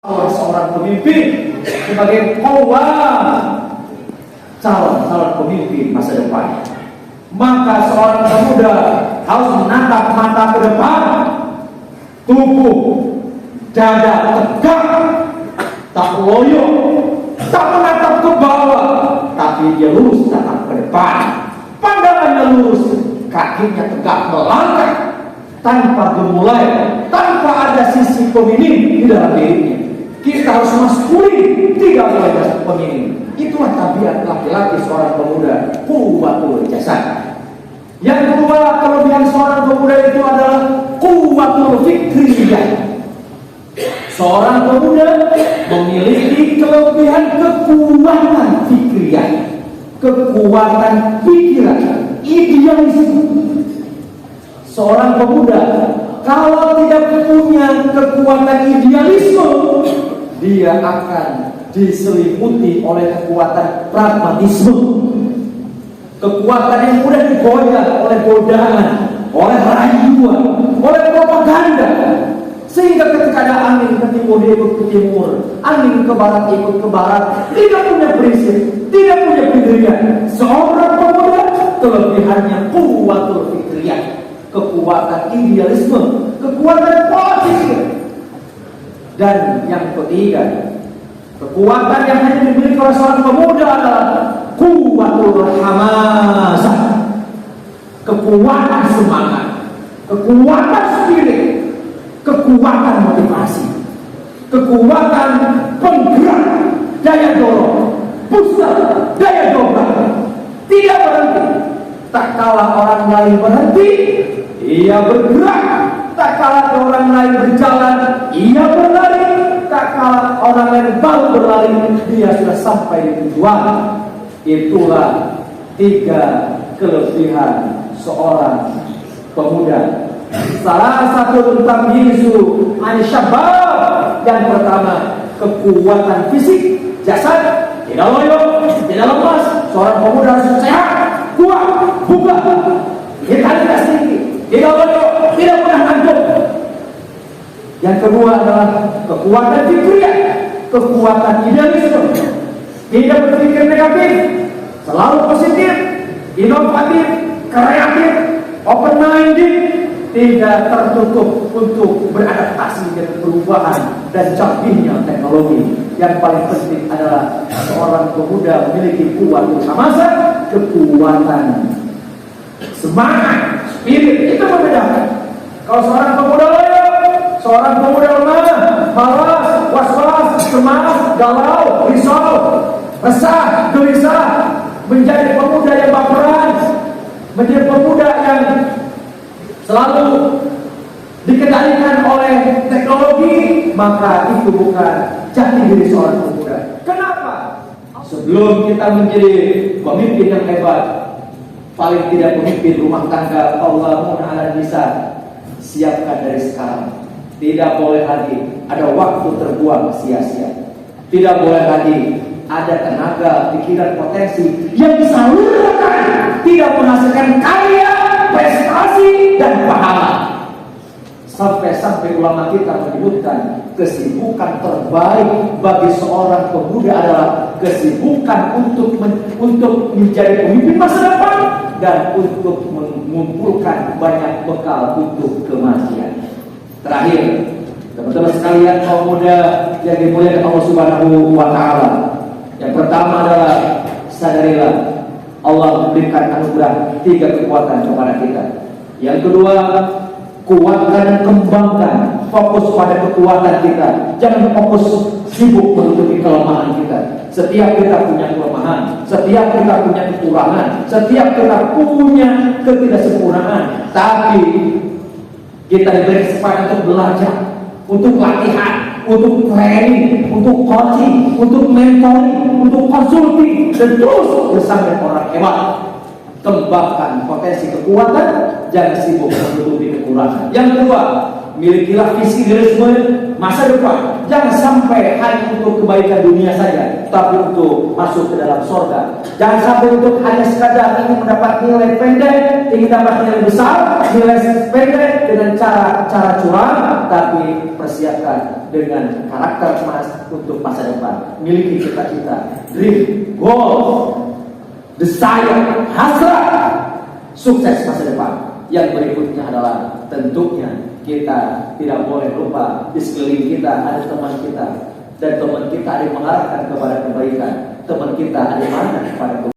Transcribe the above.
seorang pemimpin sebagai calon pemimpin masa depan, maka seorang pemuda harus menatap mata ke depan, tubuh dada tegak, tak loyo, tak menatap ke bawah, tapi dia lurus menatap ke depan, pandangannya lurus, kakinya tegak melangkah tanpa gemulai, tanpa ada sisi feminim di dalam dirinya. Kita harus maskulin, tidak boleh feminim. Itulah tabiat laki-laki seorang pemuda, quwwatul jasad. Yang kedua, kelebihan seorang pemuda itu adalah quwwatul fikriyah. Seorang pemuda memiliki kelebihan kekuatan fikriyah, kekuatan pikiran, idealisme. Seorang pemuda kalau tidak punya kekuatan idealisme, dia akan diselimuti oleh kekuatan pragmatisme, kekuatan yang mudah digoyah oleh godaan, oleh rayuan, oleh propaganda, sehingga ketika ada angin ke timur dia ikut ke timur, angin ke barat ikut ke barat, tidak punya prinsip, tidak punya pendirian. Seorang pemuda kelebihannya quwwatul fikriyah, kekuatan idealisme, kekuatan politik. Dan yang ketiga, kekuatan yang hanya dimiliki oleh seorang pemuda adalah quwwatul hamasah, kekuatan semangat, kekuatan spirit, kekuatan motivasi, kekuatan penggerak, daya dorong, pusat, daya dobrak, tidak berhenti. Tak kala orang lain berhenti, ia bergerak. Tak kala orang lain berjalan, ia berlari. Tak kala orang lain baru berlari, dia sudah sampai di tujuan. Itulah 3 kelebihan seorang pemuda. Salah satu tentang Yesus al-syabab. Yang pertama, kekuatan fisik, jasad, tidak loyo, tidak lemas. Seorang pemuda harus sehat, kuat, bugar, vitalitas tinggi, tidak loyo, tidak mudah ngantuk. Yang kedua adalah kekuatan fikriyah, kekuatan idealisme, tidak berpikir negatif, selalu positif, inovatif, kreatif, open minded, tidak tertutup untuk beradaptasi dengan perubahan dan canggihnya teknologi. Yang paling penting adalah seorang pemuda memiliki kuwwatul hamasah, kekuatan semangat, spirit. Itu membedakan. Kalau seorang pemuda loyo, seorang pemuda lemah, malas, was-was, cemas, galau, risau, resah, gelisah, menjadi pemuda yang baperan, menjadi pemuda yang selalu dikendalikan oleh teknologi, maka itu bukan jati diri seorang pemuda. Kenapa? Sebelum kita menjadi pemimpin yang hebat, paling tidak pemimpin rumah tangga, Allah Ta'ala bisa siapkan dari sekarang. Tidak boleh lagi ada waktu terbuang sia-sia. Tidak boleh lagi ada tenaga, pikiran, potensi yang disalurkan, tidak menghasilkan karya, prestasi, dan pahala. Sampai ulama kita menyebutkan kesibukan terbaik bagi seorang pemuda adalah kesibukan untuk menjadi pemimpin masa depan dan untuk mengumpulkan banyak bekal untuk kematian. Terakhir, teman-teman sekalian, kaum muda yang dimuliakan Allah Subhanahu wa Ta'ala, yang pertama adalah sadarilah Allah memberikan anugerah 3 kekuatan kepada kita. Yang kedua, kuatkan dan kembangkan, fokus pada kekuatan kita. Jangan fokus sibuk menutupi kelemahan kita. Setiap kita punya kelemahan, setiap kita punya kekurangan, setiap kita punya ketidaksempurnaan. Tapi kita diberi kesempatan untuk belajar, untuk latihan, untuk training, untuk coaching, untuk mentoring, untuk konsulting, dan terus bersama orang hebat. Kembangkan potensi kekuatan, jangan sibuk menutupi kekurangan. Yang kedua, milikilah visi idealisme masa depan. Jangan sampai hanya untuk kebaikan dunia saja, tapi untuk masuk ke dalam surga. Jangan sampai untuk hanya sekadar ingin mendapat nilai pendek, ingin dapat nilai besar, nilai pendek dengan cara curang, tapi persiapkan dengan karakter emas untuk masa depan. Miliki cita-cita, dream, goal, desire, hasrat, sukses masa depan. Yang berikutnya adalah tentunya kita tidak boleh lupa di sekeliling kita ada teman kita, dan teman kita ada yang mengarahkan kepada kebaikan, teman kita ada yang mengarahkan kepada kebaikan.